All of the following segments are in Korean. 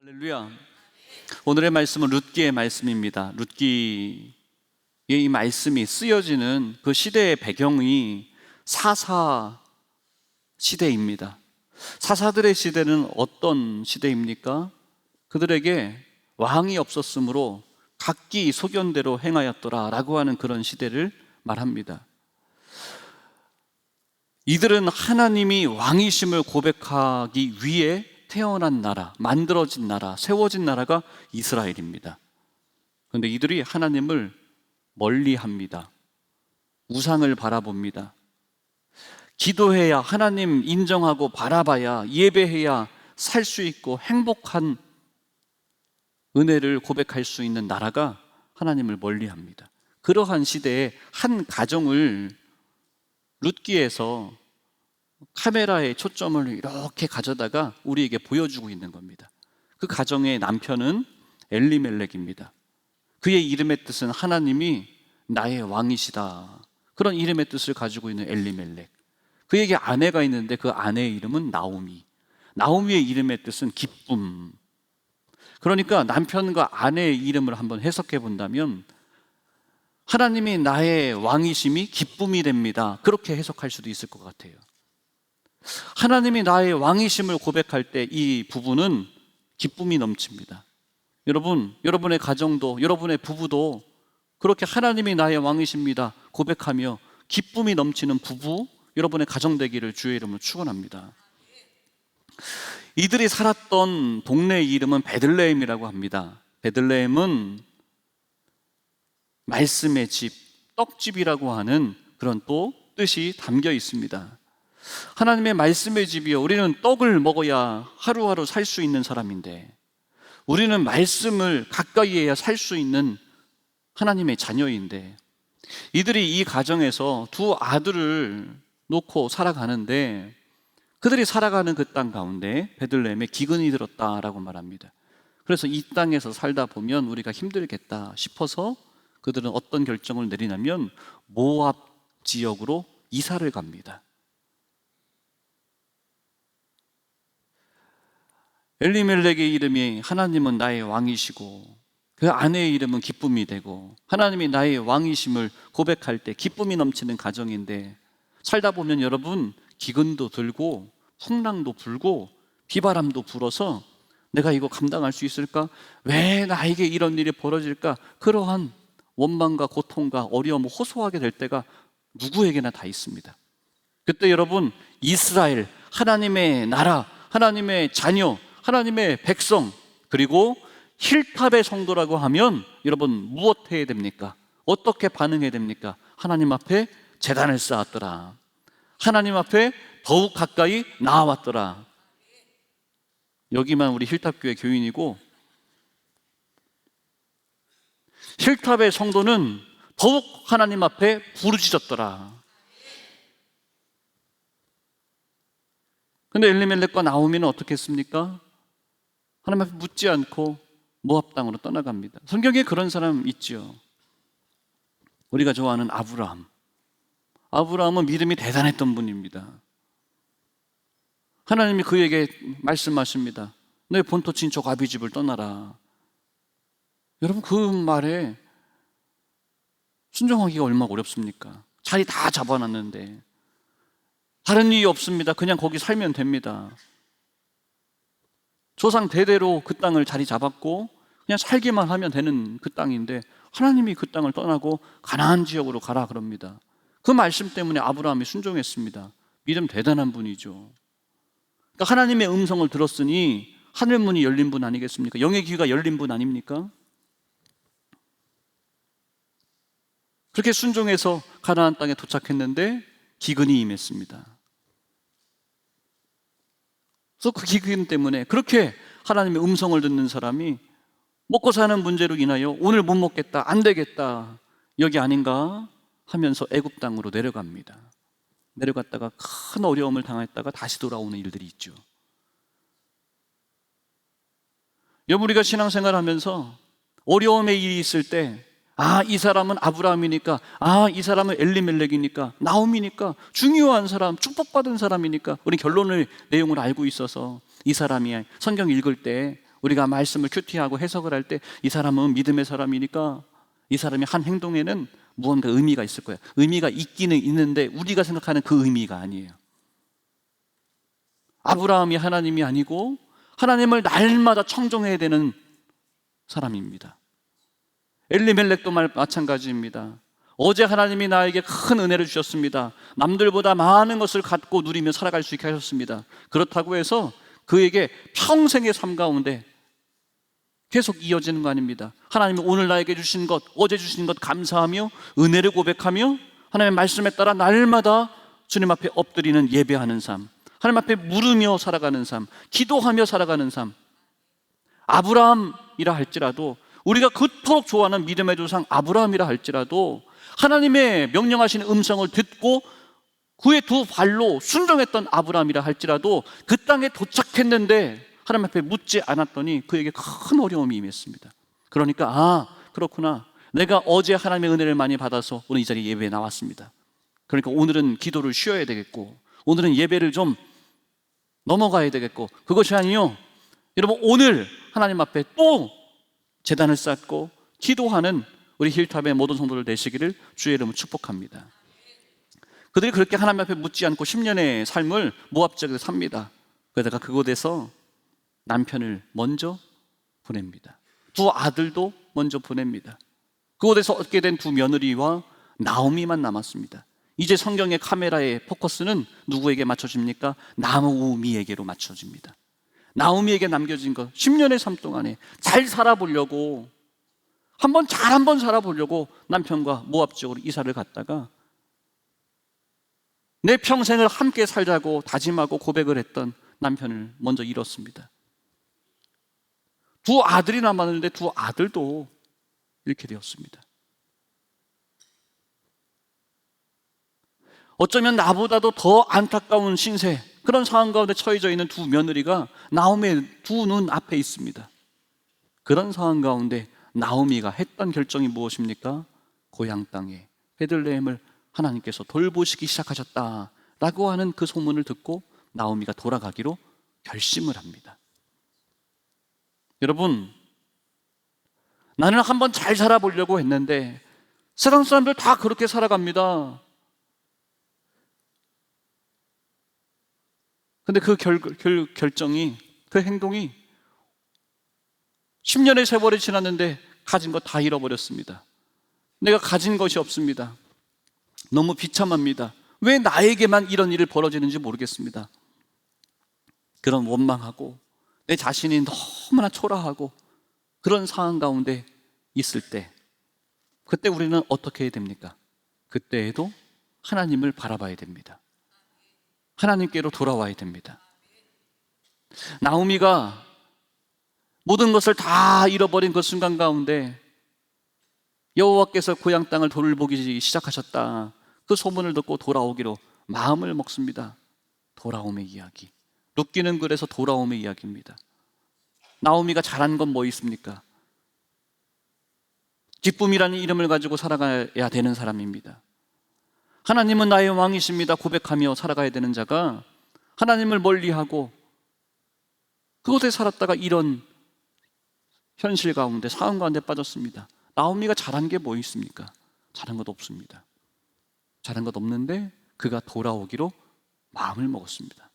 할렐루야. 오늘의 말씀은 룻기의 말씀입니다. 룻기의 이 말씀이 쓰여지는 그 시대의 배경이 사사 시대입니다. 사사들의 시대는 어떤 시대입니까? 그들에게 왕이 없었으므로 각기 소견대로 행하였더라 라고 하는 그런 시대를 말합니다. 이들은 하나님이 왕이심을 고백하기 위해 태어난 나라, 만들어진 나라, 세워진 나라가 이스라엘입니다. 그런데 이들이 하나님을 멀리합니다. 우상을 바라봅니다. 기도해야, 하나님 인정하고 바라봐야, 예배해야 살 수 있고 행복한 은혜를 고백할 수 있는 나라가 하나님을 멀리합니다. 그러한 시대에 한 가정을 룻기에서 카메라의 초점을 이렇게 가져다가 우리에게 보여주고 있는 겁니다. 그 가정의 남편은 엘리멜렉입니다. 그의 이름의 뜻은 하나님이 나의 왕이시다, 그런 이름의 뜻을 가지고 있는 엘리멜렉. 그에게 아내가 있는데 그 아내의 이름은 나오미. 나오미의 이름의 뜻은 기쁨. 그러니까 남편과 아내의 이름을 한번 해석해 본다면 하나님이 나의 왕이심이 기쁨이 됩니다, 그렇게 해석할 수도 있을 것 같아요. 하나님이 나의 왕이심을 고백할 때 이 부부는 기쁨이 넘칩니다. 여러분, 여러분의 가정도, 여러분의 부부도 그렇게 하나님이 나의 왕이십니다 고백하며 기쁨이 넘치는 부부, 여러분의 가정 되기를 주의 이름으로 축원합니다. 이들이 살았던 동네의 이름은 베들레헴이라고 합니다. 베들레헴은 말씀의 집, 떡집이라고 하는 그런 또 뜻이 담겨 있습니다. 하나님의 말씀의 집이요, 우리는 떡을 먹어야 하루하루 살 수 있는 사람인데, 우리는 말씀을 가까이 해야 살 수 있는 하나님의 자녀인데, 이들이 이 가정에서 두 아들을 놓고 살아가는데, 그들이 살아가는 그 땅 가운데 베들레헴에 기근이 들었다라고 말합니다. 그래서 이 땅에서 살다 보면 우리가 힘들겠다 싶어서 그들은 어떤 결정을 내리냐면 모압 지역으로 이사를 갑니다. 엘리멜렉의 이름이 하나님은 나의 왕이시고 그 아내의 이름은 기쁨이 되고, 하나님이 나의 왕이심을 고백할 때 기쁨이 넘치는 가정인데, 살다 보면 여러분 기근도 들고 풍랑도 불고 비바람도 불어서 내가 이거 감당할 수 있을까? 왜 나에게 이런 일이 벌어질까? 그러한 원망과 고통과 어려움을 호소하게 될 때가 누구에게나 다 있습니다. 그때 여러분, 이스라엘, 하나님의 나라, 하나님의 자녀, 하나님의 백성, 그리고 힐탑의 성도라고 하면 여러분 무엇 해야 됩니까? 어떻게 반응해야 됩니까? 하나님 앞에 제단을 쌓았더라, 하나님 앞에 더욱 가까이 나아왔더라. 여기만 우리 힐탑교회 교인이고, 힐탑의 성도는 더욱 하나님 앞에 부르짖었더라. 근데 엘리멜렉과 나오미는 어떻게 했습니까? 하나님 앞에 묻지 않고 모압 땅으로 떠나갑니다. 성경에 그런 사람 있죠. 우리가 좋아하는 아브라함. 아브라함은 믿음이 대단했던 분입니다. 하나님이 그에게 말씀하십니다. 너의 본토 친척 아비 집을 떠나라. 여러분, 그 말에 순종하기가 얼마나 어렵습니까? 자리 다 잡아놨는데 다른 이유 없습니다. 그냥 거기 살면 됩니다. 조상 대대로 그 땅을 자리 잡았고 그냥 살기만 하면 되는 그 땅인데, 하나님이 그 땅을 떠나고 가나안 지역으로 가라 그럽니다. 그 말씀 때문에 아브라함이 순종했습니다. 믿음 대단한 분이죠. 그러니까 하나님의 음성을 들었으니 하늘 문이 열린 분 아니겠습니까? 영의 귀가 열린 분 아닙니까? 그렇게 순종해서 가나안 땅에 도착했는데 기근이 임했습니다. 그래서 그 기근 때문에 그렇게 하나님의 음성을 듣는 사람이 먹고 사는 문제로 인하여 오늘 못 먹겠다, 안 되겠다, 여기 아닌가 하면서 애굽 땅으로 내려갑니다. 내려갔다가 큰 어려움을 당했다가 다시 돌아오는 일들이 있죠. 여러분, 우리가 신앙생활하면서 어려움의 일이 있을 때, 이 사람은 아브라함이니까, 이 사람은 엘리멜렉이니까, 나오미니까, 중요한 사람, 축복받은 사람이니까 우리 결론을, 내용을 알고 있어서 이 사람이 성경 읽을 때 우리가 말씀을 큐티하고 해석을 할 때 이 사람은 믿음의 사람이니까 이 사람이 한 행동에는 무언가 의미가 있을 거야. 의미가 있기는 있는데 우리가 생각하는 그 의미가 아니에요. 아브라함이 하나님이 아니고 하나님을 날마다 청종해야 되는 사람입니다. 엘리멜렉도 마찬가지입니다. 어제 하나님이 나에게 큰 은혜를 주셨습니다. 남들보다 많은 것을 갖고 누리며 살아갈 수 있게 하셨습니다. 그렇다고 해서 그에게 평생의 삶 가운데 계속 이어지는 거 아닙니다. 하나님이 오늘 나에게 주신 것, 어제 주신 것 감사하며 은혜를 고백하며 하나님의 말씀에 따라 날마다 주님 앞에 엎드리는 예배하는 삶, 하나님 앞에 물으며 살아가는 삶, 기도하며 살아가는 삶. 아브라함이라 할지라도, 우리가 그토록 좋아하는 믿음의 조상 아브라함이라 할지라도 하나님의 명령하시는 음성을 듣고 그의 두 발로 순종했던 아브라함이라 할지라도 그 땅에 도착했는데 하나님 앞에 묻지 않았더니 그에게 큰 어려움이 임했습니다. 그러니까 그렇구나, 내가 어제 하나님의 은혜를 많이 받아서 오늘 이 자리에 예배에 나왔습니다. 그러니까 오늘은 기도를 쉬어야 되겠고 오늘은 예배를 좀 넘어가야 되겠고, 그것이 아니요, 여러분 오늘 하나님 앞에 또 제단을 쌓고 기도하는 우리 힐탑의 모든 성도들 되시기를 주의 이름으로 축복합니다. 그들이 그렇게 하나님 앞에 묻지 않고 10년의 삶을 모압 지역에서 삽니다. 그러다가 그곳에서 남편을 먼저 보냅니다. 두 아들도 먼저 보냅니다. 그곳에서 얻게 된 두 며느리와 나오미만 남았습니다. 이제 성경의 카메라의 포커스는 누구에게 맞춰집니까? 나오미에게로 맞춰집니다. 나오미에게 남겨진 것, 10년의 삶 동안에 잘 살아보려고, 한번 살아보려고 남편과 모압 지역으로 이사를 갔다가 내 평생을 함께 살자고 다짐하고 고백을 했던 남편을 먼저 잃었습니다. 두 아들이 남았는데 두 아들도 잃게 되었습니다. 어쩌면 나보다도 더 안타까운 신세, 그런 상황 가운데 처해져 있는 두 며느리가 나오미의 두 눈 앞에 있습니다. 그런 상황 가운데 나오미가 했던 결정이 무엇입니까? 고향 땅에 베들레헴을 하나님께서 돌보시기 시작하셨다라고 하는 그 소문을 듣고 나오미가 돌아가기로 결심을 합니다. 여러분, 나는 한번 잘 살아보려고 했는데 세상 사람들 다 그렇게 살아갑니다. 근데 그 결정이, 그 행동이 10년의 세월이 지났는데 가진 거 다 잃어버렸습니다. 내가 가진 것이 없습니다. 너무 비참합니다. 왜 나에게만 이런 일이 벌어지는지 모르겠습니다. 그런 원망하고 내 자신이 너무나 초라하고 그런 상황 가운데 있을 때, 그때 우리는 어떻게 해야 됩니까? 그때에도 하나님을 바라봐야 됩니다. 하나님께로 돌아와야 됩니다. 나오미가 모든 것을 다 잃어버린 그 순간 가운데 여호와께서 고향 땅을 돌보기 시작하셨다, 그 소문을 듣고 돌아오기로 마음을 먹습니다. 돌아옴의 이야기, 룻기는 그래서 돌아옴의 이야기입니다. 나오미가 잘한 건 뭐 있습니까? 기쁨이라는 이름을 가지고 살아가야 되는 사람입니다. 하나님은 나의 왕이십니다 고백하며 살아가야 되는 자가 하나님을 멀리하고 그곳에 살았다가 이런 현실 가운데, 상황 가운데 빠졌습니다. 나오미가 잘한 게 뭐 있습니까? 잘한 것 없습니다. 잘한 것 없는데 그가 돌아오기로 마음을 먹었습니다.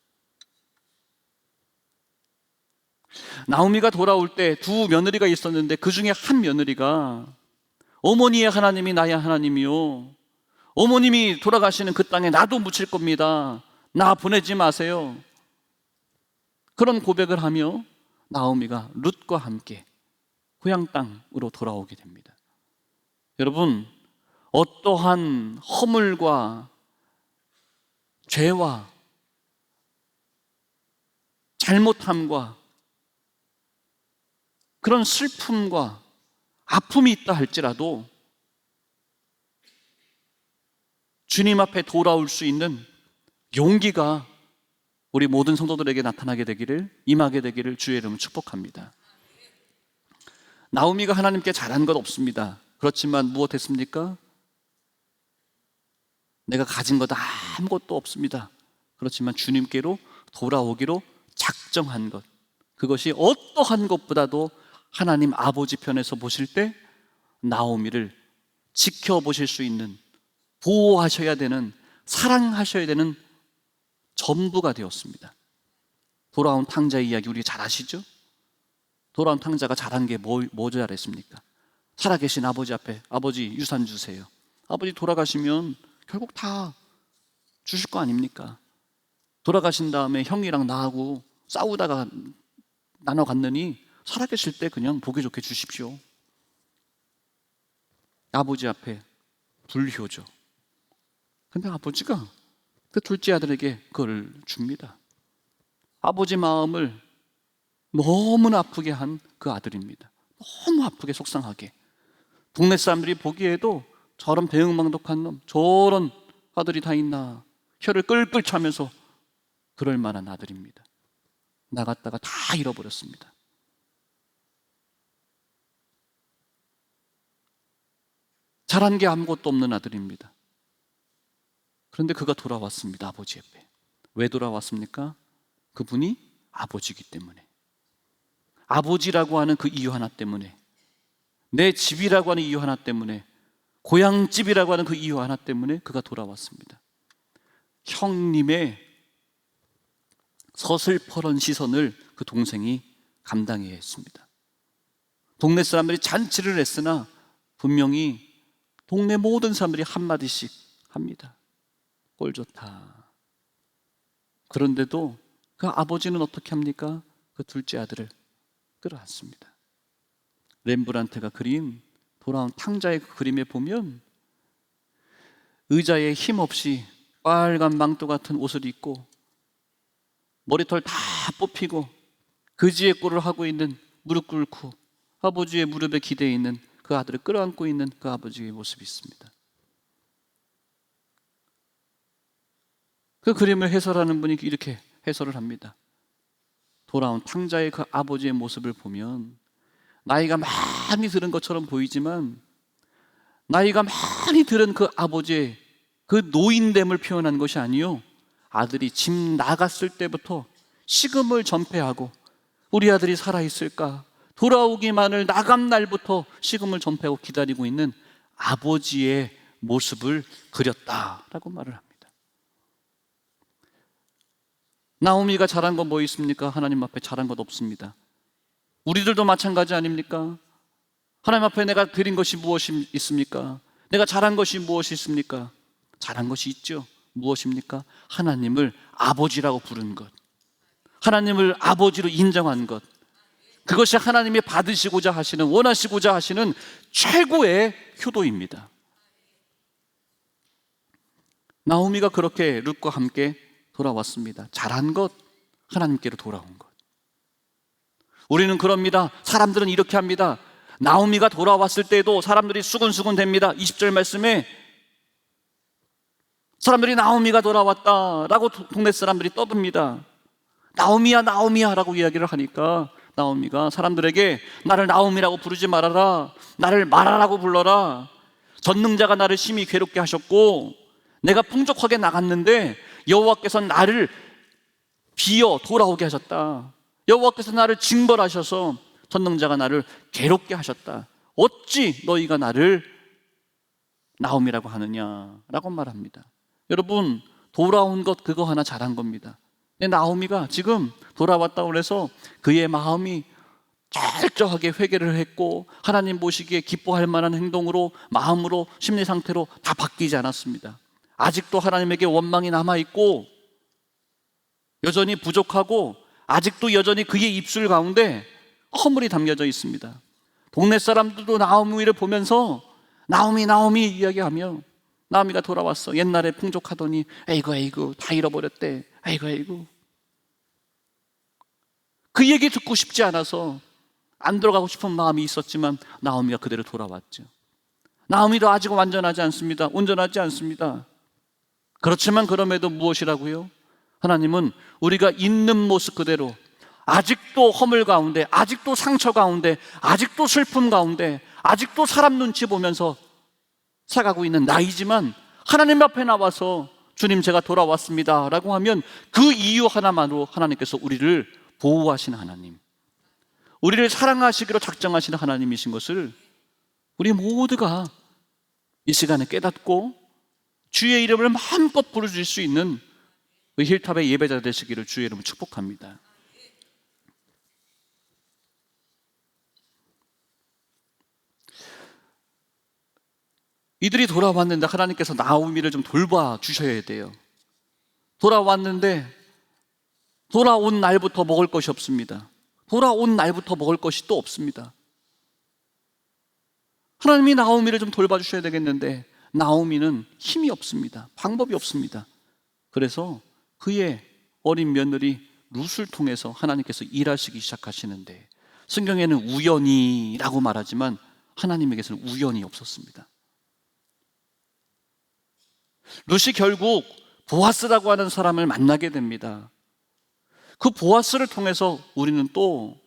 나오미가 돌아올 때 두 며느리가 있었는데 그 중에 한 며느리가 어머니의 하나님이 나의 하나님이요, 어머님이 돌아가시는 그 땅에 나도 묻힐 겁니다. 나 보내지 마세요. 그런 고백을 하며 나오미가 룻과 함께 고향 땅으로 돌아오게 됩니다. 여러분, 어떠한 허물과 죄와 잘못함과 그런 슬픔과 아픔이 있다 할지라도 주님 앞에 돌아올 수 있는 용기가 우리 모든 성도들에게 나타나게 되기를, 임하게 되기를 주의 이름으로 축복합니다. 나오미가 하나님께 잘한 것 없습니다. 그렇지만 무엇했습니까? 내가 가진 것 아무것도 없습니다. 그렇지만 주님께로 돌아오기로 작정한 것, 그것이 어떠한 것보다도 하나님 아버지 편에서 보실 때 나오미를 지켜보실 수 있는, 보호하셔야 되는, 사랑하셔야 되는 전부가 되었습니다. 돌아온 탕자 이야기 우리 잘 아시죠? 돌아온 탕자가 잘한 게 뭐 잘했습니까? 살아계신 아버지 앞에 아버지 유산 주세요. 아버지 돌아가시면 결국 다 주실 거 아닙니까? 돌아가신 다음에 형이랑 나하고 싸우다가 나눠 갔느니 살아계실 때 그냥 보기 좋게 주십시오. 아버지 앞에 불효죠. 근데 아버지가 그 둘째 아들에게 그걸 줍니다. 아버지 마음을 너무나 아프게 한 그 아들입니다. 너무 아프게 속상하게. 동네 사람들이 보기에도 저런 대응망덕한 놈, 저런 아들이 다 있나, 혀를 끌끌 차면서 그럴 만한 아들입니다. 나갔다가 다 잃어버렸습니다. 잘한 게 아무것도 없는 아들입니다. 그런데 그가 돌아왔습니다. 아버지 옆에. 왜 돌아왔습니까? 그분이 아버지이기 때문에. 아버지라고 하는 그 이유 하나 때문에, 내 집이라고 하는 이유 하나 때문에, 고향집이라고 하는 그 이유 하나 때문에 그가 돌아왔습니다. 형님의 서슬퍼런 시선을 그 동생이 감당해야 했습니다. 동네 사람들이 잔치를 했으나 분명히 동네 모든 사람들이 한마디씩 합니다. 꼴 좋다. 그런데도 그 아버지는 어떻게 합니까? 그 둘째 아들을 끌어안습니다. 렘브란트가 그린 돌아온 탕자의 그 그림에 보면 의자에 힘없이 빨간 망토 같은 옷을 입고 머리털 다 뽑히고 그지의 꼴을 하고 있는, 무릎 꿇고 아버지의 무릎에 기대어 있는 그 아들을 끌어안고 있는 그 아버지의 모습이 있습니다. 그 그림을 해설하는 분이 이렇게 해설을 합니다. 돌아온 탕자의 그 아버지의 모습을 보면 나이가 많이 들은 것처럼 보이지만, 나이가 많이 들은 그 아버지의 그 노인됨을 표현한 것이 아니요, 아들이 집 나갔을 때부터 식음을 전폐하고 우리 아들이 살아있을까, 돌아오기만을 나간 날부터 식음을 전폐하고 기다리고 있는 아버지의 모습을 그렸다라고 말을 합니다. 나오미가 잘한 건 뭐 있습니까? 하나님 앞에 잘한 것 없습니다. 우리들도 마찬가지 아닙니까? 하나님 앞에 내가 드린 것이 무엇이 있습니까? 내가 잘한 것이 무엇이 있습니까? 잘한 것이 있죠. 무엇입니까? 하나님을 아버지라고 부른 것, 하나님을 아버지로 인정한 것, 그것이 하나님이 받으시고자 하시는, 원하시고자 하시는 최고의 효도입니다. 나오미가 그렇게 룻과 함께 돌아왔습니다. 잘한 것, 하나님께로 돌아온 것. 우리는 그럽니다. 사람들은 이렇게 합니다. 나오미가 돌아왔을 때에도 사람들이 수군수군 됩니다. 20절 말씀에 사람들이 나오미가 돌아왔다라고 동네 사람들이 떠듭니다. 나오미야 나오미야 라고 이야기를 하니까 나오미가 사람들에게 나를 나오미라고 부르지 말아라, 나를 마라라고 불러라. 전능자가 나를 심히 괴롭게 하셨고 내가 풍족하게 나갔는데 여호와께서 나를 비어 돌아오게 하셨다. 여호와께서 나를 징벌하셔서 전능자가 나를 괴롭게 하셨다. 어찌 너희가 나를 나오미라고 하느냐라고 말합니다. 여러분, 돌아온 것 그거 하나 잘한 겁니다. 나오미가 지금 돌아왔다고 해서 그의 마음이 철저하게 회개를 했고 하나님 보시기에 기뻐할 만한 행동으로, 마음으로, 심리 상태로 다 바뀌지 않았습니다. 아직도 하나님에게 원망이 남아있고 여전히 부족하고 아직도 여전히 그의 입술 가운데 허물이 담겨져 있습니다. 동네 사람들도 나오미를 보면서 나오미 나오미 이야기하며, 나오미가 돌아왔어, 옛날에 풍족하더니 에이구 에이구 다 잃어버렸대, 에이구 에이구. 그 얘기 듣고 싶지 않아서 안 들어가고 싶은 마음이 있었지만 나오미가 그대로 돌아왔죠. 나오미도 아직 완전하지 않습니다. 온전하지 않습니다. 그렇지만 그럼에도 무엇이라고요? 하나님은 우리가 있는 모습 그대로, 아직도 허물 가운데, 아직도 상처 가운데, 아직도 슬픔 가운데, 아직도 사람 눈치 보면서 살아가고 있는 나이지만 하나님 앞에 나와서 주님 제가 돌아왔습니다 라고 하면 그 이유 하나만으로 하나님께서 우리를 보호하시는 하나님, 우리를 사랑하시기로 작정하시는 하나님이신 것을 우리 모두가 이 시간에 깨닫고 주의 이름을 마음껏 부르실 수 있는 그 힐탑의 예배자 되시기를 주의 이름으로 축복합니다. 이들이 돌아왔는데 하나님께서 나오미를 좀 돌봐 주셔야 돼요. 돌아왔는데 돌아온 날부터 먹을 것이 없습니다. 돌아온 날부터 먹을 것이 또 없습니다. 하나님이 나오미를 좀 돌봐주셔야 되겠는데 나오미는 힘이 없습니다. 방법이 없습니다. 그래서 그의 어린 며느리 룻을 통해서 하나님께서 일하시기 시작하시는데, 성경에는 우연이라고 말하지만 하나님에게서는 우연이 없었습니다. 룻이 결국 보아스라고 하는 사람을 만나게 됩니다. 그 보아스를 통해서 우리는 또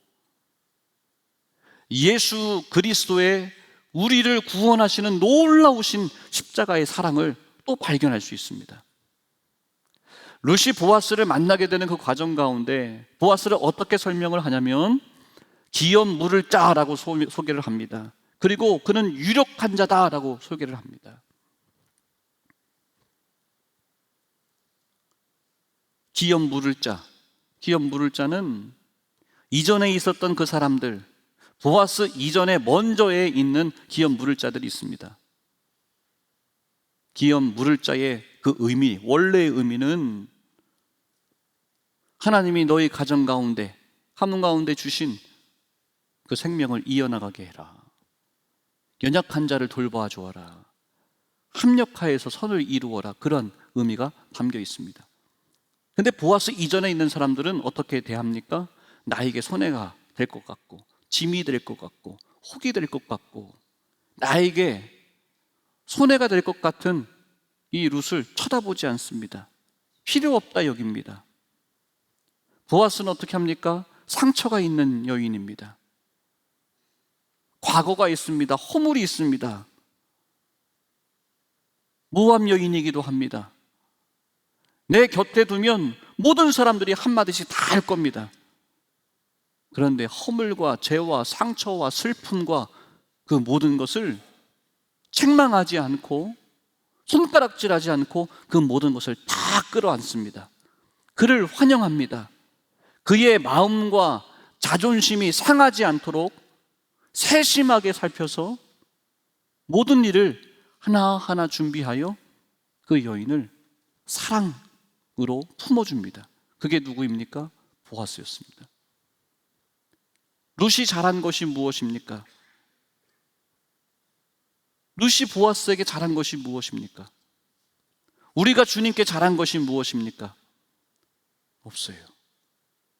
예수 그리스도의 우리를 구원하시는 놀라우신 십자가의 사랑을 또 발견할 수 있습니다. 룻이 보아스를 만나게 되는 그 과정 가운데 보아스를 어떻게 설명을 하냐면 기업 물을 짜라고 소개를 합니다. 그리고 그는 유력한 자다라고 소개를 합니다. 기업 물을 짜. 기업 물을 자는 이전에 있었던 그 사람들, 보아스 이전에 먼저에 있는 기업 물을 자들이 있습니다. 기업 물을 자의 그 의미, 원래의 의미는 하나님이 너희 가정 가운데, 가문 가운데 주신 그 생명을 이어나가게 해라. 연약한 자를 돌보아 주어라. 합력하여서 선을 이루어라. 그런 의미가 담겨 있습니다. 근데 보아스 이전에 있는 사람들은 어떻게 대합니까? 나에게 손해가 될 것 같고, 짐이 될 것 같고, 혹이 될 것 같고, 나에게 손해가 될 것 같은 이 룻을 쳐다보지 않습니다. 필요 없다 여깁니다. 보아스는 어떻게 합니까? 상처가 있는 여인입니다. 과거가 있습니다. 허물이 있습니다. 모함 여인이기도 합니다. 내 곁에 두면 모든 사람들이 한마디씩 다 할 겁니다. 그런데 허물과 죄와 상처와 슬픔과 그 모든 것을 책망하지 않고 손가락질하지 않고 그 모든 것을 다 끌어안습니다. 그를 환영합니다. 그의 마음과 자존심이 상하지 않도록 세심하게 살펴서 모든 일을 하나하나 준비하여 그 여인을 사랑으로 품어줍니다. 그게 누구입니까? 보아스였습니다. 룻이 잘한 것이 무엇입니까? 룻이 보아스에게 잘한 것이 무엇입니까? 우리가 주님께 잘한 것이 무엇입니까? 없어요.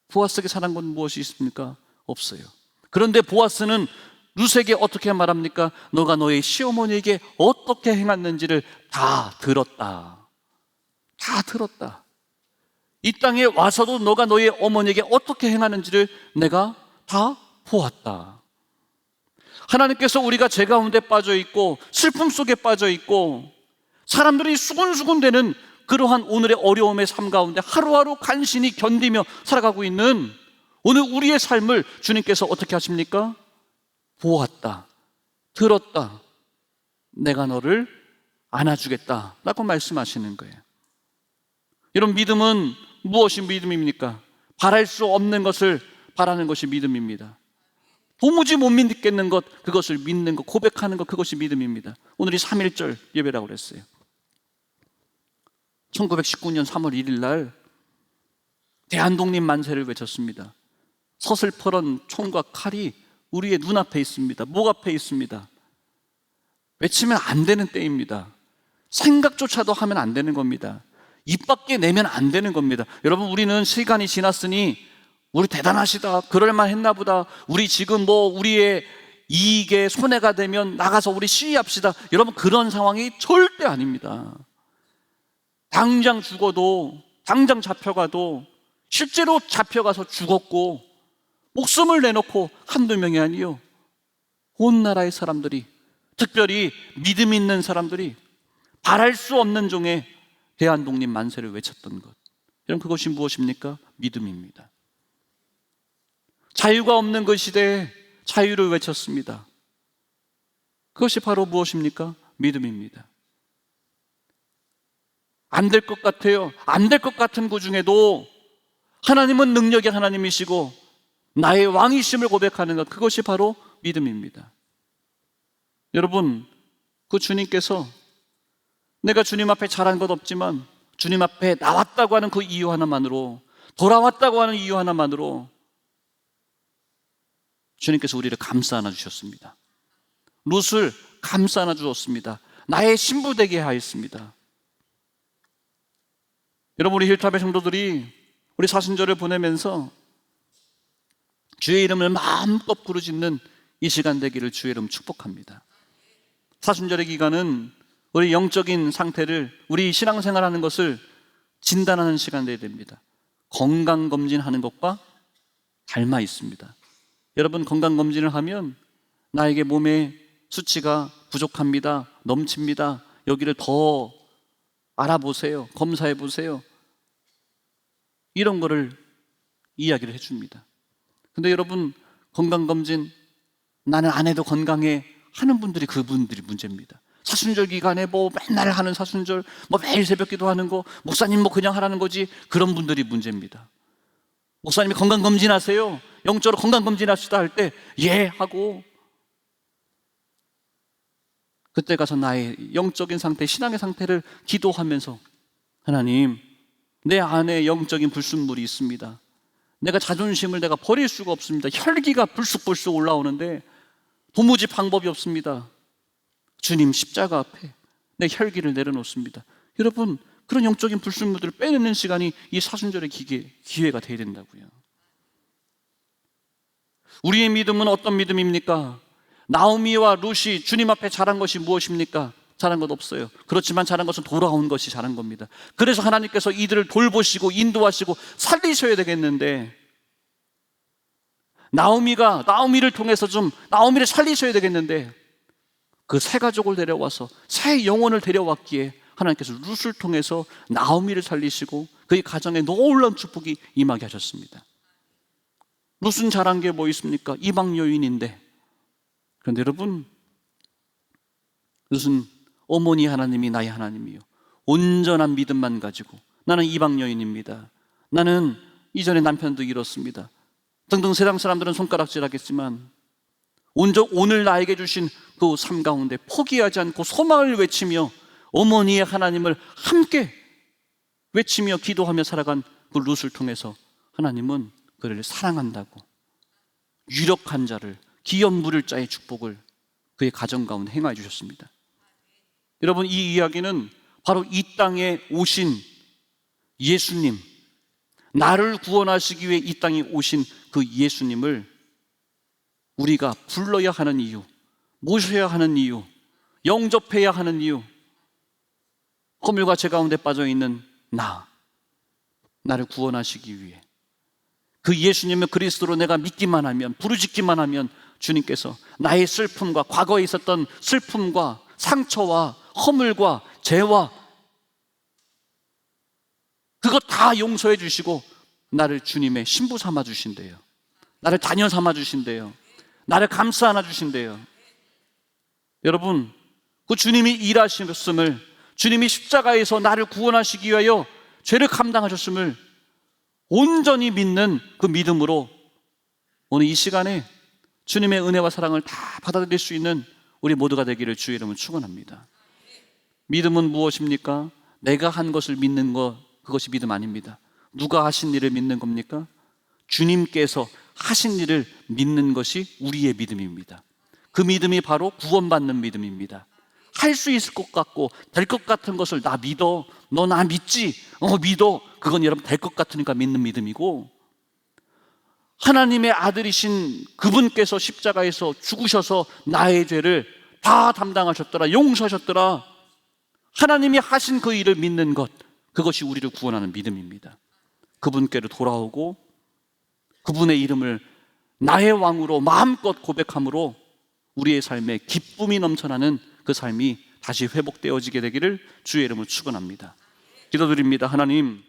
보아스에게 잘한 건 무엇이 있습니까? 없어요. 그런데 보아스는 룻에게 어떻게 말합니까? 너가 너의 시어머니에게 어떻게 행했는지를 다 들었다. 다 들었다. 이 땅에 와서도 너가 너의 어머니에게 어떻게 행하는지를 내가 다 보았다. 하나님께서 우리가 죄 가운데 빠져 있고 슬픔 속에 빠져 있고 사람들이 수군수군대는 그러한 오늘의 어려움의 삶 가운데 하루하루 간신히 견디며 살아가고 있는 오늘 우리의 삶을 주님께서 어떻게 하십니까? 보았다, 들었다, 내가 너를 안아주겠다 라고 말씀하시는 거예요. 여러분, 믿음은 무엇이 믿음입니까? 바랄 수 없는 것을 바라는 것이 믿음입니다. 도무지 못 믿겠는 것, 그것을 믿는 것, 고백하는 것, 그것이 믿음입니다. 오늘이 3.1절 예배라고 그랬어요. 1919년 3월 1일 날 대한독립 만세를 외쳤습니다. 서슬퍼런 총과 칼이 우리의 눈앞에 있습니다. 목 앞에 있습니다. 외치면 안 되는 때입니다. 생각조차도 하면 안 되는 겁니다. 입 밖에 내면 안 되는 겁니다. 여러분, 우리는 시간이 지났으니 우리 대단하시다, 그럴만 했나 보다, 우리 지금 우리의 이익에 손해가 되면 나가서 우리 시위합시다, 여러분, 그런 상황이 절대 아닙니다. 당장 죽어도, 당장 잡혀가도, 실제로 잡혀가서 죽었고 목숨을 내놓고 한두 명이 아니요, 온 나라의 사람들이, 특별히 믿음 있는 사람들이 바랄 수 없는 종의 대한독립 만세를 외쳤던 것, 여러분, 그것이 무엇입니까? 믿음입니다. 자유가 없는 그 시대에 자유를 외쳤습니다. 그것이 바로 무엇입니까? 믿음입니다. 안 될 것 같아요. 안 될 것 같은 그 중에도 하나님은 능력의 하나님이시고 나의 왕이심을 고백하는 것, 그것이 바로 믿음입니다. 여러분, 그 주님께서 내가 주님 앞에 잘한 것 없지만 주님 앞에 나왔다고 하는 그 이유 하나만으로, 돌아왔다고 하는 이유 하나만으로 주님께서 우리를 감싸 안아 주셨습니다. 룻을 감싸 안아 주었습니다. 나의 신부 되게 하였습니다. 여러분, 우리 힐탑의 성도들이 우리 사순절을 보내면서 주의 이름을 마음껏 부르짖는 이 시간 되기를 주의 이름 축복합니다. 사순절의 기간은 우리 영적인 상태를, 우리 신앙생활하는 것을 진단하는 시간 되어야 됩니다. 건강검진하는 것과 닮아 있습니다. 여러분, 건강검진을 하면 나에게 몸에 수치가 부족합니다, 넘칩니다, 여기를 더 알아보세요, 검사해 보세요, 이런 거를 이야기를 해줍니다. 근데 여러분, 건강검진 나는 안 해도 건강해 하는 분들이, 그분들이 문제입니다. 사순절 기간에 뭐 맨날 하는 사순절, 뭐 매일 새벽 기도하는 거, 목사님 뭐 그냥 하라는 거지, 그런 분들이 문제입니다. 목사님이 건강검진하세요, 영적으로 건강검진합시다 할 때 예 하고, 그때 가서 나의 영적인 상태, 신앙의 상태를 기도하면서 하나님, 내 안에 영적인 불순물이 있습니다. 내가 자존심을 내가 버릴 수가 없습니다. 혈기가 불쑥불쑥 올라오는데 도무지 방법이 없습니다. 주님, 십자가 앞에 내 혈기를 내려놓습니다. 여러분, 그런 영적인 불순물들을 빼내는 시간이 이 사순절의 기회가 되어야 된다고요. 우리의 믿음은 어떤 믿음입니까? 나오미와 룻이 주님 앞에 잘한 것이 무엇입니까? 잘한 것 없어요. 그렇지만 잘한 것은 돌아온 것이 잘한 겁니다. 그래서 하나님께서 이들을 돌보시고 인도하시고 살리셔야 되겠는데, 나오미를 통해서 좀 나오미를 살리셔야 되겠는데, 그 새 가족을 데려와서 새 영혼을 데려왔기에 하나님께서 룻을 통해서 나오미를 살리시고 그의 가정에 놀라운 축복이 임하게 하셨습니다. 룻은 잘한 게 뭐 있습니까? 이방 여인인데. 그런데 여러분, 룻은 어머니 하나님이 나의 하나님이요, 온전한 믿음만 가지고 나는 이방 여인입니다, 나는 이전에 남편도 잃었습니다 등등 세상 사람들은 손가락질하겠지만 오늘 나에게 주신 그 삶 가운데 포기하지 않고 소망을 외치며 어머니의 하나님을 함께 외치며 기도하며 살아간 그 룻을 통해서 하나님은 그를 사랑한다고 유력한 자를, 기업 물을 자의 축복을 그의 가정 가운데 행하여 주셨습니다. 여러분, 이 이야기는 바로 이 땅에 오신 예수님, 나를 구원하시기 위해 이 땅에 오신 그 예수님을 우리가 불러야 하는 이유, 모셔야 하는 이유, 영접해야 하는 이유, 허물과 죄 가운데 빠져있는 나를 구원하시기 위해 그 예수님을 그리스도로 내가 믿기만 하면, 부르짖기만 하면 주님께서 나의 슬픔과 과거에 있었던 슬픔과 상처와 허물과 죄와 그것 다 용서해 주시고 나를 주님의 신부 삼아 주신대요. 나를 자녀 삼아 주신대요. 나를 감싸 안아 주신대요. 여러분, 그 주님이 일하셨음을, 주님이 십자가에서 나를 구원하시기 위하여 죄를 감당하셨음을 온전히 믿는 그 믿음으로 오늘 이 시간에 주님의 은혜와 사랑을 다 받아들일 수 있는 우리 모두가 되기를 주의 이름으로 축원합니다. 믿음은 무엇입니까? 내가 한 것을 믿는 것, 그것이 믿음 아닙니다. 누가 하신 일을 믿는 겁니까? 주님께서 하신 일을 믿는 것이 우리의 믿음입니다. 그 믿음이 바로 구원받는 믿음입니다. 할 수 있을 것 같고 될 것 같은 것을 나 믿어, 너 나 믿지? 믿어. 그건 여러분 될 것 같으니까 믿는 믿음이고, 하나님의 아들이신 그분께서 십자가에서 죽으셔서 나의 죄를 다 담당하셨더라, 용서하셨더라, 하나님이 하신 그 일을 믿는 것, 그것이 우리를 구원하는 믿음입니다. 그분께로 돌아오고 그분의 이름을 나의 왕으로 마음껏 고백함으로 우리의 삶에 기쁨이 넘쳐나는 그 삶이 다시 회복되어지게 되기를 주의 이름으로 축원합니다. 기도드립니다. 하나님,